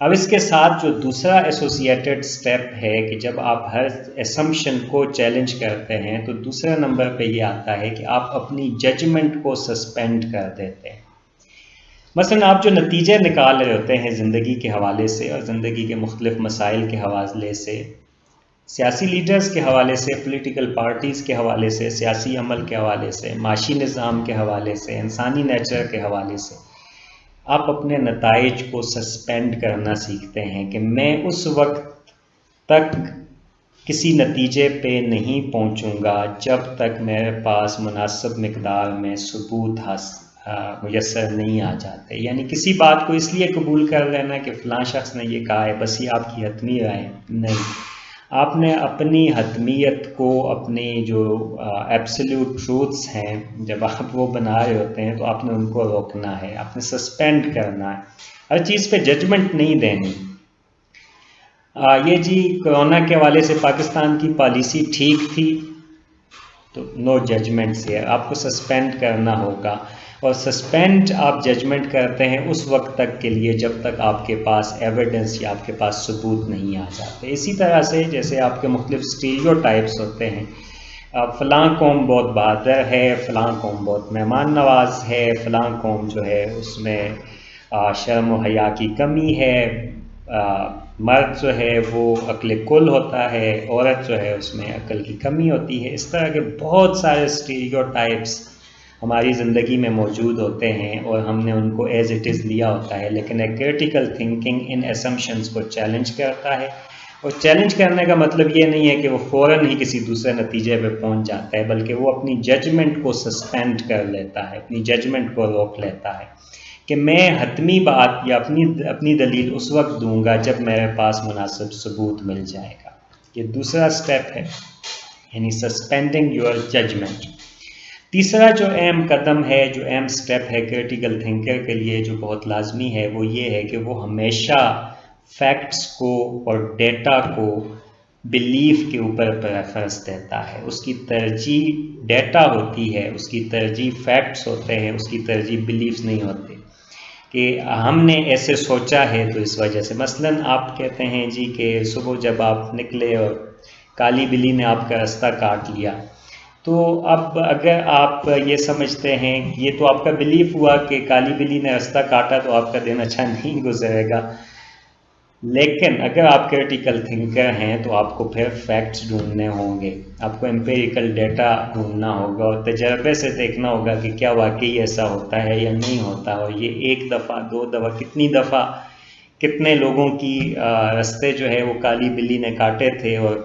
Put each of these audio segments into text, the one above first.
اب اس کے ساتھ جو دوسرا ایسوسیٹڈ سٹیپ ہے کہ جب آپ ہر اسمپشن کو چیلنج کرتے ہیں تو دوسرا نمبر پہ یہ آتا ہے کہ آپ اپنی ججمنٹ کو سسپینڈ کر دیتے ہیں۔ مثلا آپ جو نتیجے نکال رہے ہوتے ہیں زندگی کے حوالے سے اور زندگی کے مختلف مسائل کے حوالے سے، سیاسی لیڈرز کے حوالے سے، پولیٹیکل پارٹیز کے حوالے سے، سیاسی عمل کے حوالے سے، معاشی نظام کے حوالے سے، انسانی نیچر کے حوالے سے، آپ اپنے نتائج کو سسپینڈ کرنا سیکھتے ہیں کہ میں اس وقت تک کسی نتیجے پہ نہیں پہنچوں گا جب تک میرے پاس مناسب مقدار میں ثبوت میسر نہیں آ جاتے۔ یعنی کسی بات کو اس لیے قبول کر لینا کہ فلاں شخص نے یہ کہا ہے بس یہ آپ کی حتمی رائے نہیں، آپ نے اپنی حتمیت کو، اپنی جو ایبسلیوٹ ٹروتھس ہیں جب آپ وہ بنا رہے ہوتے ہیں تو آپ نے ان کو روکنا ہے، آپ نے سسپینڈ کرنا ہے، ہر چیز پہ ججمنٹ نہیں دینی۔ یہ جی کرونا کے حوالے سے پاکستان کی پالیسی ٹھیک تھی تو نو ججمنٹ سے آپ کو سسپینڈ کرنا ہوگا، اور سسپینڈ آپ ججمنٹ کرتے ہیں اس وقت تک کے لیے جب تک آپ کے پاس ایویڈنس یا آپ کے پاس ثبوت نہیں آ جاتے۔ اسی طرح سے جیسے آپ کے مختلف اسٹیریو ٹائپس ہوتے ہیں، فلاں قوم بہت بہادر ہے، فلاں قوم بہت مہمان نواز ہے، فلاں قوم جو ہے اس میں شرم و حیا کی کمی ہے، مرد جو ہے وہ عقل کل ہوتا ہے، عورت جو ہے اس میں عقل کی کمی ہوتی ہے۔ اس طرح کے بہت سارے اسٹیریو ٹائپس ہماری زندگی میں موجود ہوتے ہیں اور ہم نے ان کو ایز اٹ از لیا ہوتا ہے، لیکن ایک کریٹیکل تھنکنگ ان اسمپشنز کو چیلنج کرتا ہے، اور چیلنج کرنے کا مطلب یہ نہیں ہے کہ وہ فوراً ہی کسی دوسرے نتیجے پہ پہنچ جاتا ہے، بلکہ وہ اپنی ججمنٹ کو سسپینڈ کر لیتا ہے، اپنی ججمنٹ کو روک لیتا ہے کہ میں حتمی بات یا اپنی دلیل اس وقت دوں گا جب میرے پاس مناسب ثبوت مل جائے گا۔ یہ دوسرا سٹیپ ہے، یعنی سسپینڈنگ یور ججمنٹ۔ تیسرا جو اہم قدم ہے، جو اہم سٹیپ ہے کریٹیکل تھنکر کے لیے جو بہت لازمی ہے، وہ یہ ہے کہ وہ ہمیشہ فیکٹس کو اور ڈیٹا کو بلیف کے اوپر پریفرنس دیتا ہے۔ اس کی ترجیح ڈیٹا ہوتی ہے، اس کی ترجیح فیکٹس ہوتے ہیں، اس کی ترجیح بلیفز نہیں ہوتے کہ ہم نے ایسے سوچا ہے تو اس وجہ سے۔ مثلا آپ کہتے ہیں جی کہ صبح جب آپ نکلے اور کالی بلی نے آپ کا راستہ کاٹ لیا، تو اب اگر آپ یہ سمجھتے ہیں یہ تو آپ کا بلیف ہوا کہ کالی بلی نے راستہ کاٹا تو آپ کا دن اچھا نہیں گزرے گا، لیکن اگر آپ کریٹیکل تھنکر ہیں تو آپ کو پھر فیکٹس ڈھونڈنے ہوں گے، آپ کو امپیریکل ڈیٹا ڈھونڈنا ہوگا اور تجربے سے دیکھنا ہوگا کہ کیا واقعی ایسا ہوتا ہے یا نہیں ہوتا، اور یہ ایک دفعہ، دو دفعہ، کتنی دفعہ، کتنے لوگوں کی راستے جو ہے وہ کالی بلی نے کاٹے تھے اور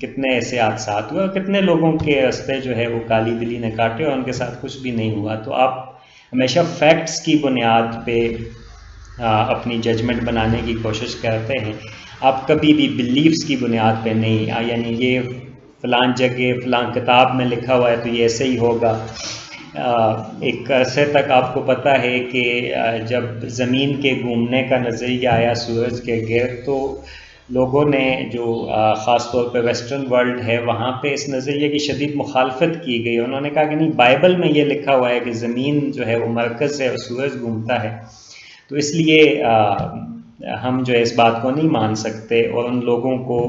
کتنے ایسے حادثات ہوئے، اور کتنے لوگوں کے راستے جو ہے وہ کالی بلی نے کاٹے اور ان کے ساتھ کچھ بھی نہیں ہوا۔ تو آپ ہمیشہ فیکٹس کی بنیاد پہ اپنی ججمنٹ بنانے کی کوشش کرتے ہیں، آپ کبھی بھی بلیفز کی بنیاد پہ نہیں، یعنی یہ فلاں جگہ فلاں کتاب میں لکھا ہوا ہے تو یہ ایسے ہی ہوگا۔ ایک عرصے تک آپ کو پتہ ہے کہ جب زمین کے گھومنے کا نظریہ آیا سورج کے گرد، تو لوگوں نے جو خاص طور پہ ویسٹرن ورلڈ ہے وہاں پہ اس نظریے کی شدید مخالفت کی گئی۔ انہوں نے کہا کہ نہیں، بائبل میں یہ لکھا ہوا ہے کہ زمین جو ہے وہ مرکز ہے اور سورج گھومتا ہے، تو اس لیے ہم جو ہے اس بات کو نہیں مان سکتے، اور ان لوگوں کو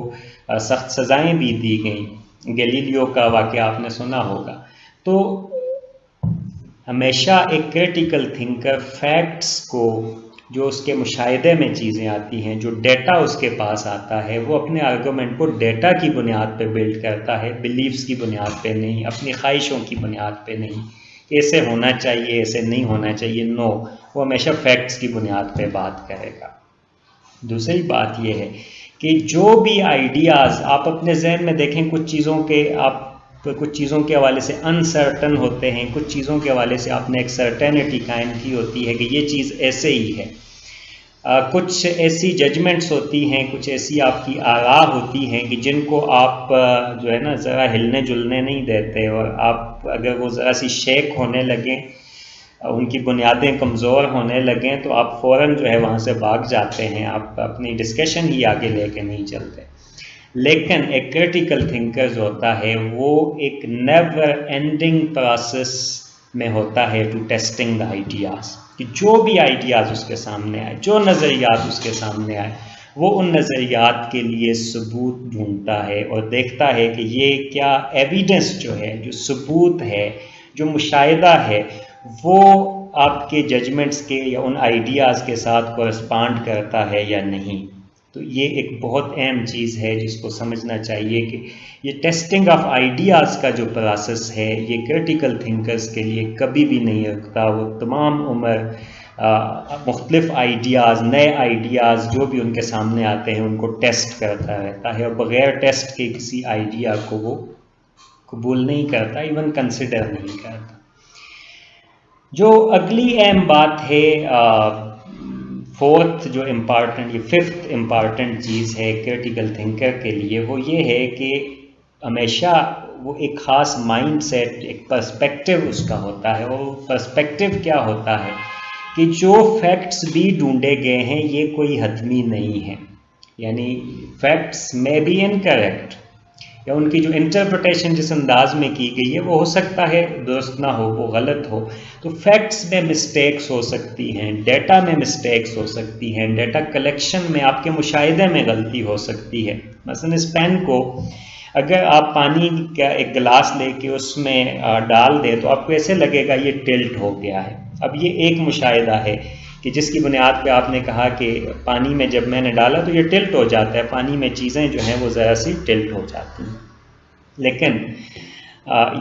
سخت سزائیں بھی دی گئیں۔ گیلیلیو کا واقعہ آپ نے سنا ہوگا۔ تو ہمیشہ ایک کریٹیکل تھنکر فیکٹس کو، جو اس کے مشاہدے میں چیزیں آتی ہیں، جو ڈیٹا اس کے پاس آتا ہے، وہ اپنے آرگومنٹ کو ڈیٹا کی بنیاد پہ بلڈ کرتا ہے، بلیفز کی بنیاد پہ نہیں، اپنی خواہشوں کی بنیاد پہ نہیں، ایسے ہونا چاہیے ایسے نہیں ہونا چاہیے، نو، وہ ہمیشہ فیکٹس کی بنیاد پہ بات کرے گا۔ دوسری بات یہ ہے کہ جو بھی آئیڈیاز آپ اپنے ذہن میں دیکھیں، کچھ چیزوں کے حوالے سے انسرٹن ہوتے ہیں، کچھ چیزوں کے حوالے سے آپ نے ایک سرٹینٹی قائم کی ہوتی ہے کہ یہ چیز ایسے ہی ہے، کچھ ایسی ججمنٹس ہوتی ہیں، کچھ ایسی آپ کی آراء ہوتی ہیں کہ جن کو آپ جو ہے نا ذرا ہلنے جلنے نہیں دیتے، اور آپ اگر وہ ذرا سی شیک ہونے لگیں، ان کی بنیادیں کمزور ہونے لگیں، تو آپ فوراً جو ہے وہاں سے بھاگ جاتے ہیں، آپ اپنی ڈسکشن ہی آگے لے کے نہیں چلتے۔ لیکن ایک کریٹیکل تھنکر جو ہوتا ہے وہ ایک نیور اینڈنگ پروسیس میں ہوتا ہے ٹو ٹیسٹنگ دا آئیڈیاز۔ کہ جو بھی آئیڈیاز اس کے سامنے آئے، جو نظریات اس کے سامنے آئے، وہ ان نظریات کے لیے ثبوت ڈھونڈتا ہے اور دیکھتا ہے کہ یہ کیا ایویڈنس جو ہے، جو ثبوت ہے، جو مشاہدہ ہے، وہ آپ کے ججمنٹس کے یا ان آئیڈیاز کے ساتھ کورسپانڈ کرتا ہے یا نہیں۔ تو یہ ایک بہت اہم چیز ہے جس کو سمجھنا چاہیے کہ یہ ٹیسٹنگ آف آئیڈیاز کا جو پروسیس ہے یہ کرٹیکل تھنکرز کے لیے کبھی بھی نہیں رکتا۔ وہ تمام عمر مختلف آئیڈیاز، نئے آئیڈیاز جو بھی ان کے سامنے آتے ہیں ان کو ٹیسٹ کرتا رہتا ہے، اور بغیر ٹیسٹ کے کسی آئیڈیا کو وہ قبول نہیں کرتا، ایون کنسیڈر نہیں کرتا۔ جو اگلی اہم بات ہے، فورتھ جو امپارٹنٹ، یہ ففتھ امپارٹنٹ چیز ہے کرٹیکل تھنکر کے لیے، وہ یہ ہے کہ ہمیشہ وہ ایک خاص مائنڈ سیٹ، ایک پرسپیکٹیو اس کا ہوتا ہے۔ اور پرسپیکٹیو کیا ہوتا ہے کہ جو فیکٹس بھی ڈھونڈے گئے ہیں یہ کوئی حتمی نہیں ہے، یعنی فیکٹس میں بی انکریکٹ، یا ان کی جو انٹرپریٹیشن جس انداز میں کی گئی ہے وہ ہو سکتا ہے درست نہ ہو، وہ غلط ہو۔ تو فیکٹس میں مسٹیکس ہو سکتی ہیں، ڈیٹا میں مسٹیکس ہو سکتی ہیں، ڈیٹا کلیکشن میں آپ کے مشاہدے میں غلطی ہو سکتی ہے۔ مثلا اس پین کو اگر آپ پانی کا ایک گلاس لے کے اس میں ڈال دیں تو آپ کو ایسے لگے گا یہ ٹلٹ ہو گیا ہے۔ اب یہ ایک مشاہدہ ہے کہ جس کی بنیاد پہ آپ نے کہا کہ پانی میں جب میں نے ڈالا تو یہ ٹلٹ ہو جاتا ہے، پانی میں چیزیں جو ہیں وہ ذرا سی ٹلٹ ہو جاتی ہیں۔ لیکن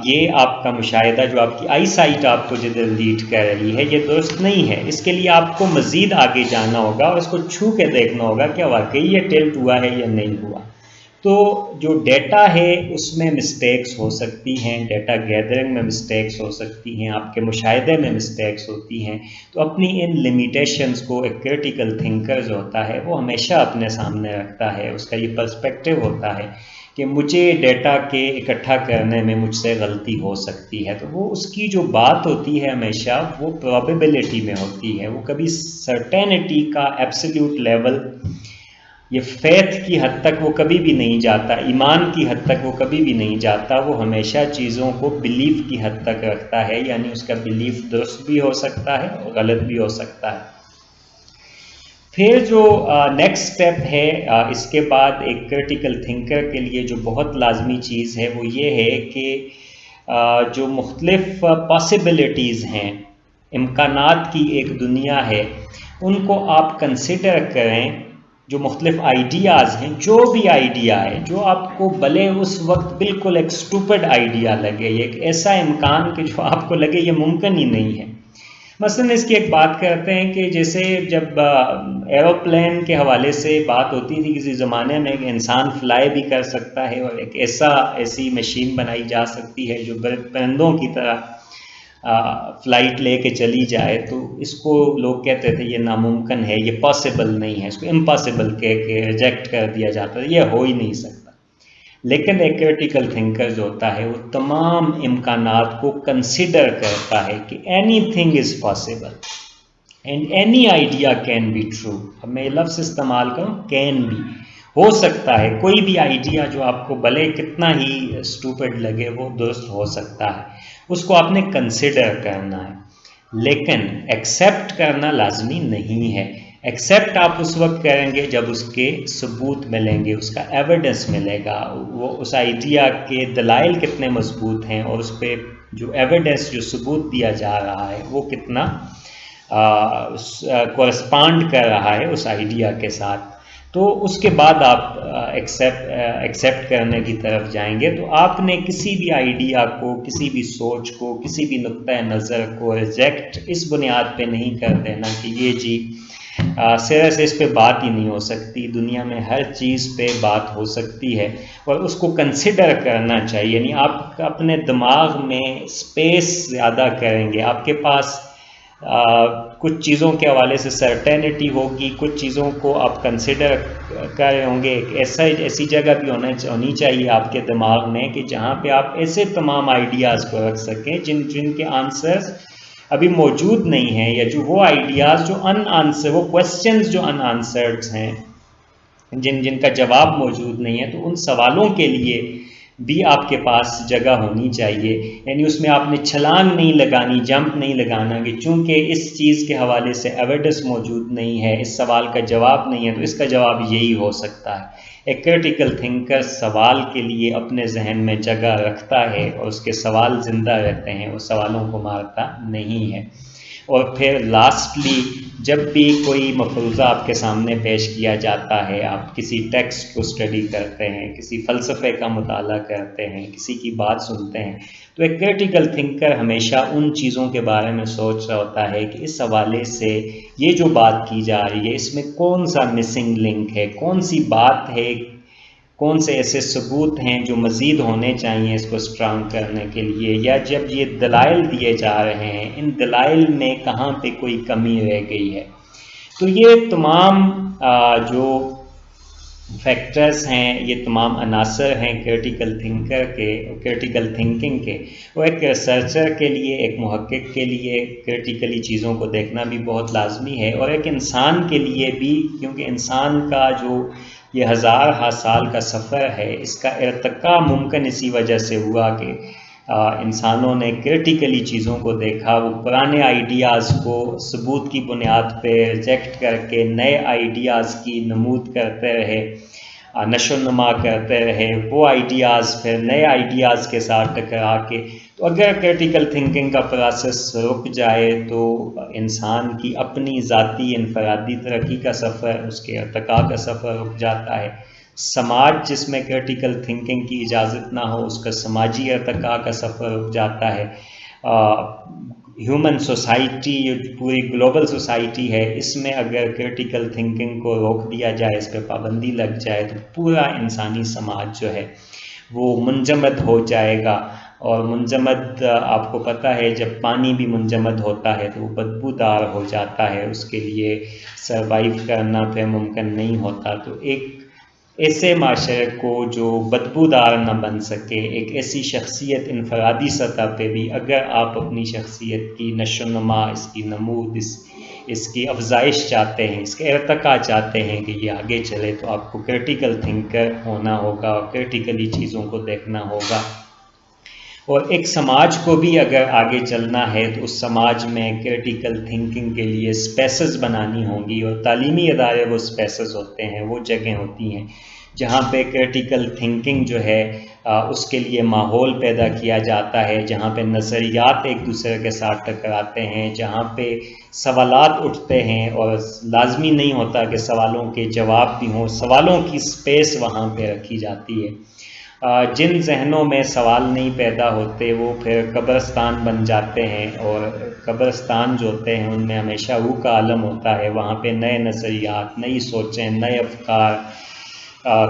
یہ آپ کا مشاہدہ، جو آپ کی آئی سائٹ آپ کو جدھر لیڈ کر رہی ہے، یہ درست نہیں ہے۔ اس کے لیے آپ کو مزید آگے جانا ہوگا اور اس کو چھو کے دیکھنا ہوگا کہ واقعی یہ ٹلٹ ہوا ہے یا نہیں ہوا۔ تو جو ڈیٹا ہے اس میں مسٹیکس ہو سکتی ہیں، ڈیٹا گیدرنگ میں مسٹیکس ہو سکتی ہیں، آپ کے مشاہدے میں مسٹیکس ہوتی ہیں۔ تو اپنی ان لمیٹیشنز کو ایک کرٹیکل تھنکر جو ہوتا ہے وہ ہمیشہ اپنے سامنے رکھتا ہے۔ اس کا یہ پرسپیکٹیو ہوتا ہے کہ مجھے ڈیٹا کے اکٹھا کرنے میں مجھ سے غلطی ہو سکتی ہے، تو وہ اس کی جو بات ہوتی ہے ہمیشہ وہ پروبیبلٹی میں ہوتی ہے، وہ کبھی سرٹینٹی کا ایبسلیوٹ لیول، یہ فیتھ کی حد تک وہ کبھی بھی نہیں جاتا، ایمان کی حد تک وہ کبھی بھی نہیں جاتا۔ وہ ہمیشہ چیزوں کو بلیف کی حد تک رکھتا ہے، یعنی اس کا بلیف درست بھی ہو سکتا ہے اور غلط بھی ہو سکتا ہے۔ پھر جو نیکسٹ سٹیپ ہے اس کے بعد ایک کرٹیکل تھنکر کے لیے جو بہت لازمی چیز ہے وہ یہ ہے کہ جو مختلف پاسبلٹیز ہیں، امکانات کی ایک دنیا ہے، ان کو آپ کنسیڈر کریں۔ جو مختلف آئیڈیاز ہیں، جو بھی آئیڈیا ہے جو آپ کو بھلے اس وقت بالکل ایک سٹوپڈ آئیڈیا لگے، یہ ایک ایسا امکان کہ جو آپ کو لگے یہ ممکن ہی نہیں ہے۔ مثلا اس کی ایک بات کرتے ہیں کہ جیسے جب ایروپلین کے حوالے سے بات ہوتی تھی کسی زمانے میں کہ انسان فلائی بھی کر سکتا ہے اور ایک ایسی مشین بنائی جا سکتی ہے جو پرندوں کی طرح فلائٹ لے کے چلی جائے، تو اس کو لوگ کہتے تھے یہ ناممکن ہے، یہ پاسبل نہیں ہے، اس کو امپاسبل کہہ کے ریجیکٹ کر دیا جاتا ہے، یہ ہو ہی نہیں سکتا۔ لیکن ایک کرٹیکل تھنکر جو ہوتا ہے وہ تمام امکانات کو کنسیڈر کرتا ہے کہ anything is possible and any idea can be true. اب میں یہ لفظ استعمال کروں، کین بی، ہو سکتا ہے، کوئی بھی آئیڈیا جو آپ کو بھلے کتنا ہی اسٹوپڈ لگے وہ درست ہو سکتا ہے، اس کو آپ نے کنسیڈر کرنا ہے، لیکن ایکسیپٹ کرنا لازمی نہیں ہے۔ ایکسیپٹ آپ اس وقت کریں گے جب اس کے ثبوت ملیں گے، اس کا ایویڈنس ملے گا، وہ اس آئیڈیا کے دلائل کتنے مضبوط ہیں اور اس پہ جو ایویڈنس، جو ثبوت دیا جا رہا ہے وہ کتنا کورسپانڈ کر رہا ہے اس آئیڈیا کے ساتھ۔ تو اس کے بعد آپ ایکسیپٹ کرنے کی طرف جائیں گے۔ تو آپ نے کسی بھی آئیڈیا کو، کسی بھی سوچ کو، کسی بھی نقطۂ نظر کو ریجیکٹ اس بنیاد پہ نہیں کر دینا کہ یہ جی سرے سے اس پہ بات ہی نہیں ہو سکتی، دنیا میں ہر چیز پہ بات ہو سکتی ہے، اور اس کو کنسیڈر کرنا چاہیے۔ یعنی آپ اپنے دماغ میں اسپیس زیادہ کریں گے، آپ کے پاس کچھ چیزوں کے حوالے سے سرٹینٹی ہوگی، کچھ چیزوں کو آپ کنسیڈر کر رہے ہوں گے۔ ایسی جگہ بھی ہونی چاہیے آپ کے دماغ میں کہ جہاں پہ آپ ایسے تمام آئیڈیاز کو رکھ سکیں جن کے آنسرز ابھی موجود نہیں ہیں، یا جو وہ آئیڈیاز جو وہ کویسچنز جو ان آنسرڈ ہیں، جن کا جواب موجود نہیں ہے۔ تو ان سوالوں کے لیے بھی آپ کے پاس جگہ ہونی چاہیے، یعنی اس میں آپ نے چھلانگ نہیں لگانی، جمپ نہیں لگانا کہ چونکہ اس چیز کے حوالے سے اویئرنیس موجود نہیں ہے، اس سوال کا جواب نہیں ہے، تو اس کا جواب یہی ہو سکتا ہے۔ ایک کرٹیکل تھنکر سوال کے لیے اپنے ذہن میں جگہ رکھتا ہے اور اس کے سوال زندہ رہتے ہیں، وہ سوالوں کو مارتا نہیں ہے۔ اور پھر لاسٹلی جب بھی کوئی مفروضہ آپ کے سامنے پیش کیا جاتا ہے، آپ کسی ٹیکسٹ کو اسٹڈی کرتے ہیں، کسی فلسفے کا مطالعہ کرتے ہیں، کسی کی بات سنتے ہیں، تو ایک کرٹیکل تھنکر ہمیشہ ان چیزوں کے بارے میں سوچ رہا ہوتا ہے کہ اس حوالے سے یہ جو بات کی جا رہی ہے اس میں کون سا مسنگ لنک ہے، کون سی بات ہے، کون سے ایسے ثبوت ہیں جو مزید ہونے چاہیے اس کو اسٹرانگ کرنے کے لیے، یا جب یہ دلائل دیے جا رہے ہیں ان دلائل میں کہاں پہ کوئی کمی رہ گئی ہے۔ تو یہ تمام جو فیکٹرز ہیں، یہ تمام عناصر ہیں کرٹیکل تھنکر کے، کرٹیکل تھنکنگ کے، وہ ایک ریسرچر کے لیے، ایک محقق کے لیے کرٹیکلی چیزوں کو دیکھنا بھی بہت لازمی ہے، اور ایک انسان کے لیے بھی، کیونکہ انسان کا جو یہ ہزارہ سال کا سفر ہے اس کا ارتقاء ممکن اسی وجہ سے ہوا کہ انسانوں نے کرٹیکلی چیزوں کو دیکھا، وہ پرانے آئیڈیاز کو ثبوت کی بنیاد پہ ریجیکٹ کر کے نئے آئیڈیاز کی نمود کرتے رہے، نشو و نما کرتے رہے، وہ آئیڈیاز پھر نئے آئیڈیاز کے ساتھ ٹکرا کے، تو اگر کرٹیکل تھنکنگ کا پروسیس رک جائے تو انسان کی اپنی ذاتی انفرادی ترقی کا سفر، اس کے ارتقاء کا سفر رک جاتا ہے۔ سماج جس میں کرٹیکل تھنکنگ کی اجازت نہ ہو اس کا سماجی ارتقاء کا سفر رک جاتا ہے۔ ہیومن سوسائٹی، پوری گلوبل سوسائٹی ہے، اس میں اگر کرٹیکل تھنکنگ کو روک دیا جائے، اس پہ پابندی لگ جائے، تو پورا انسانی سماج جو ہے وہ منجمد ہو جائے گا۔ اور منجمد آپ کو پتہ ہے جب پانی بھی منجمد ہوتا ہے تو وہ بدبودار ہو جاتا ہے، اس کے لیے سروائیو کرنا پھر ممکن نہیں ہوتا۔ تو ایک ایسے معاشرے کو جو بدبودار نہ بن سکے، ایک ایسی شخصیت انفرادی سطح پہ بھی اگر آپ اپنی شخصیت کی نشو و نما، اس کی نمود، اس کی افزائش چاہتے ہیں، اس کے ارتقاء چاہتے ہیں کہ یہ آگے چلے، تو آپ کو کرٹیکل تھنکر ہونا ہوگا اور کرٹیکلی چیزوں کو دیکھنا ہوگا۔ اور ایک سماج کو بھی اگر آگے چلنا ہے تو اس سماج میں کرٹیکل تھنکنگ کے لیے سپیسز بنانی ہوں گی، اور تعلیمی ادارے وہ سپیسز ہوتے ہیں، وہ جگہیں ہوتی ہیں جہاں پہ کرٹیکل تھنکنگ جو ہے اس کے لیے ماحول پیدا کیا جاتا ہے، جہاں پہ نظریات ایک دوسرے کے ساتھ ٹکراتے ہیں، جہاں پہ سوالات اٹھتے ہیں، اور لازمی نہیں ہوتا کہ سوالوں کے جواب بھی ہوں، سوالوں کی سپیس وہاں پہ رکھی جاتی ہے۔ جن ذہنوں میں سوال نہیں پیدا ہوتے وہ پھر قبرستان بن جاتے ہیں، اور قبرستان جو ہوتے ہیں ان میں ہمیشہ روح کا عالم ہوتا ہے، وہاں پہ نئے نظریات، نئی سوچیں، نئے افکار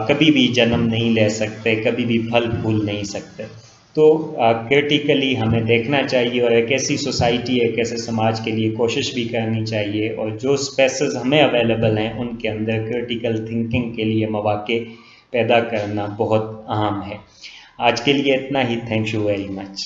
کبھی بھی جنم نہیں لے سکتے، کبھی بھی پھل پھول نہیں سکتے۔ تو کرٹیکلی ہمیں دیکھنا چاہیے، اور ایک ایسی سوسائٹی، ایک ایسے سماج کے لیے کوشش بھی کرنی چاہیے، اور جو سپیسز ہمیں اویلیبل ہیں ان کے اندر کرٹیکل تھنکنگ کے لیے مواقع پیدا کرنا بہت اہم ہے۔ آج کے لیے اتنا ہی، تھینک یو ویری مچ۔